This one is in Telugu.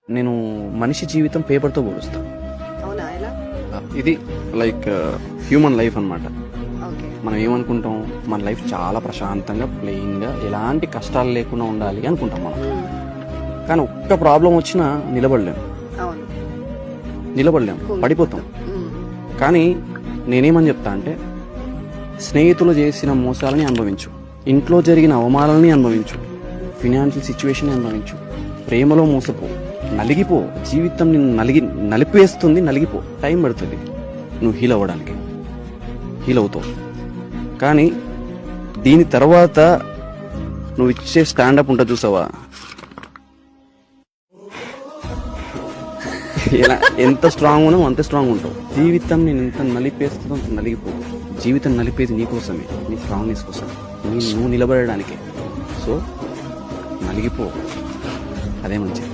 నేను మనిషి జీవితం పేపర్తో పోలుస్తా. అవునా, ఎలా? ఇది లైక్ హ్యూమన్ లైఫ్ అన్నమాట. ఓకే. మనం ఏమనుకుంటాం, మన లైఫ్ చాలా ప్రశాంతంగా ప్లెయిన్గా ఎలాంటి కష్టాలు లేకుండా ఉండాలి అనుకుంటాం మనం. కానీ ఒక్క ప్రాబ్లం వచ్చినా నిలబడలేం, అవును, పడిపోతాం. కానీ నేనేమని చెప్తా అంటే, స్నేహితులు చేసిన మోసాలని అనుభవించు, ఇంట్లో జరిగిన అవమానాలని అనుభవించు, ఫినాన్షియల్ సిచ్యువేషన్ అనుభవించు, ప్రేమలో మోసపో, నలిగిపో. జీవితం నిన్ను నలిపేస్తుంది, నలిగిపో. టైం పడుతుంది నువ్వు హీల్ అవ్వడానికి, హీల్ అవుతావు. కానీ దీని తర్వాత నువ్వు ఇచ్చే స్టాండప్ ఉంటుంది చూసావా, ఎంత స్ట్రాంగ్ ఉన్నావు అంత స్ట్రాంగ్ ఉంటావు. జీవితం నేను ఎంత నలిపేస్తుందో అంత నలిగిపో. జీవితం నలిపేది నీకోసమే, నీ స్ట్రాంగ్నెస్ కోసం, నువ్వు నిలబడడానికే. సో నలిగిపో, అదే మంచిది.